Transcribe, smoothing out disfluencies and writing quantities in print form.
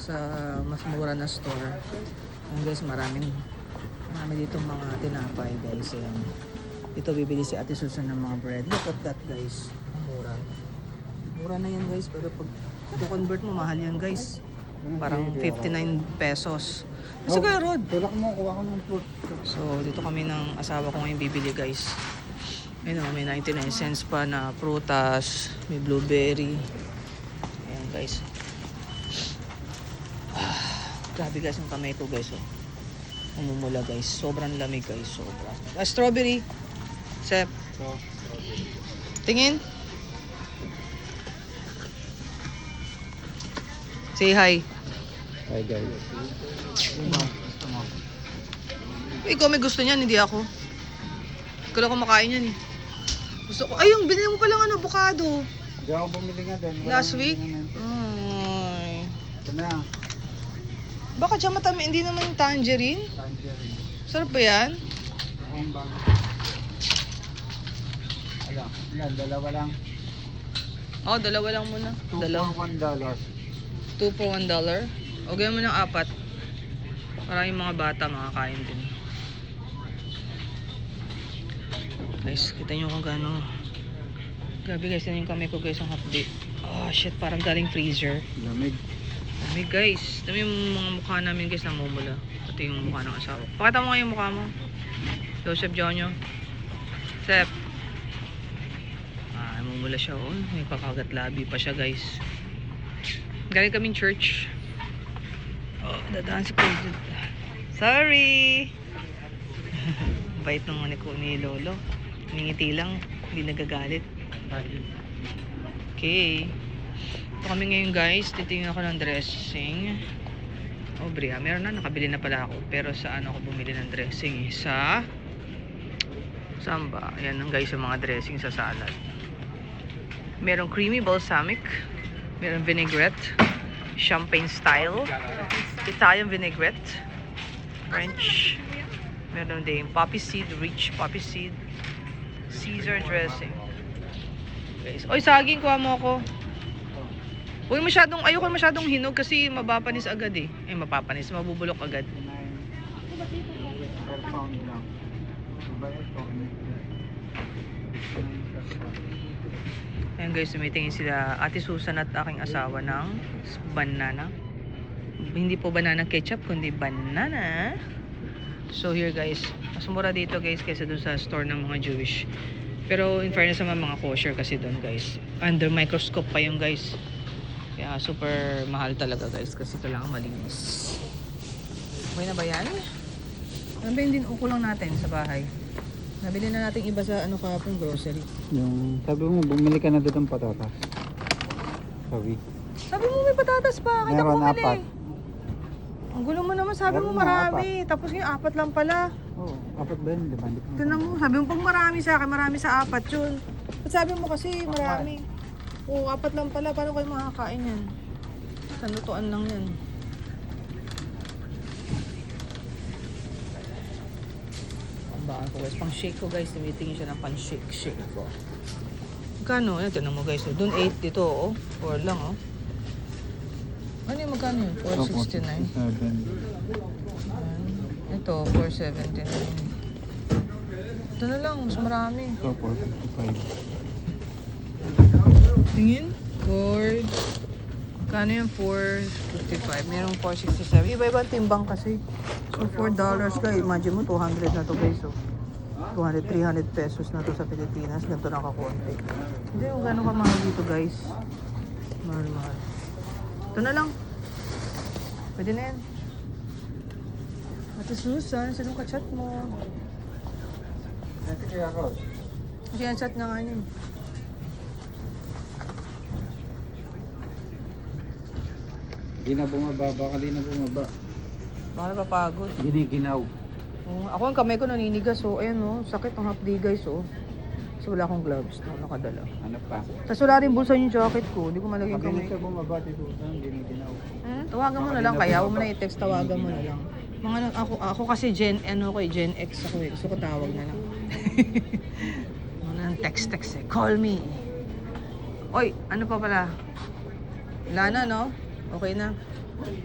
sa mas mura na store. Ayan guys, marami dito mga tinapay guys. Ayan. Dito bibili si Ate Susan ng mga bread. Look at that guys. Mura. Mura na yan guys, pero pag convert mo, mahal yan guys. Parang 59 pesos. Kasi kaya Rod. Tulak mo, kuha ko ng fruit. So, dito kami ng asawa ko ngayon bibili guys. Ayun o, may 99 cents pa na prutas, may blueberry. Ayan guys. Grabe guys yung kamay ko guys. Oh. Umumula guys. Sobrang lamig guys. Sobra. Strawberry. Sep. Tingin. Say hi. Hi guys. Ikaw may gusto niyan, hindi ako. Ikaw lang kumakain yan eh. Gusto ko. Ay, yung binili mo palang avocado. Hindi ako bumili nga din. Last week? Ay. Ito na. Baka dyan matami, hindi naman yung tangerine. Tangerine. Sarap ba yan? Ang bago. Alam, yan, dalawa lang. Oo, dalawa lang muna. 2 Dalawa. for $1. 2 for $1. O gawin mo ng 4. Para yung mga bata makakain din. Guys, kita nyo kung gaano. Grabe guys, yan yung kamay ko guys, ang hapdi. Oh shit, parang galing freezer. Lamig. Dami guys. Dami yung mga mukha namin guys namumula. Pati yung mukha ng asawa. Pakita mo nga yung mukha mo. Joseph Jonyo. Sep. Namumula siya. Oh. May pakagat labi pa siya guys. Galing kaming church. Oh, dadaan si President. Sorry! Bait nung ni Lolo. Ningiti lang. Hindi nagagalit. Okay. Ito kami ngayon guys. Titingin ako ng dressing. Oh, Bria. Meron na. Nakabili na pala ako. Pero saan ako bumili ng dressing? Sa... Saan ba? Ayan lang guys yung mga dressing sa salad. Merong creamy balsamic. Merong vinaigrette. Champagne style. Italian vinaigrette. French. Meron din poppy seed. Rich poppy seed. Caesar dressing. Guys. Oy, saging. Kuha mo ako. Huwag masyadong, ayoko masyadong hinog kasi mapapanis agad eh. Ay, mapapanis. Mabubulok agad. 4 pound lang. Diba ito? Ayan guys, tumitingin sila Ate Susan at aking asawa ng banana. Hindi po banana ketchup, kundi banana. So here guys, mas mura dito guys kaysa dun sa store ng mga Jewish. Pero in fairness naman mga kosher kasi dun guys. Under microscope pa yung guys. Kaya super mahal talaga guys kasi kailangan malinis. Okay na ba yan? Ano ba yung dinuko lang natin sa bahay? Nabili na natin iba sa ano kahapon grocery. Yung, sabi mo, bumili ka na doon ng patatas. Sabi mo may patatas pa. Kita ko Meron bumili. 4. Ang gulo mo naman, sabi mo Meron na, marami. Tapos yung 4 lang pala. Oo, 4 ba yun? Diba? Hindi ko Tignan mo, sabi mo pag marami sa akin, marami sa 4 yun. Ba't sabi mo kasi marami? Oo, 4 lang pala. Paano kayo makakain yan? Sanutuan lang yan. Ang baan ko guys. Pang shake ko guys. Tumitingin siya ng pang shake ko. Magkano? Yan, tinan mo guys. Doon 8 dito. Oh. 4 lang oh. Ano yung magkano yun? 469. Ayan. Ito, 479. Ito na lang, mas marami. Ito, 455. Tingin? 4... Kano yung 455? Merong 467. Iba-ibang timbang kasi. So, $4 ka. Imagine mo, 200 na to guys. So, 200, 300 pesos na to sa Pilipinas. Ganito na kakonti. Hindi yung gano'n kamahal dito guys. Mahal. Ito na lang. Pwede na yan. Ate Susan, sinong ka-chat mo? Ito kaya ako. Kasi yan chat na nga yun. Hindi na bumaba, baka di na bumaba. Baka napapagod. Giniginaw. Ako ang kamay ko naninigas. So, ayan oh. Sakit ang hapdi guys oh. Kasi wala akong gloves na nakadala. Ano pa? Tapos wala rin bulsa yung jacket ko. Hindi ko malagay yung Pag kamay. hindi siya bumaba, dito giniginaw. Tawagan mo na lang. Kaya mo na i-text. Tawagan mo na lang. Mga ako kasi Gen X ako eh. Gusto ko tawag na lang. Mga text eh. Call me. Oy, ano pa pala? Wala na no? Okay na.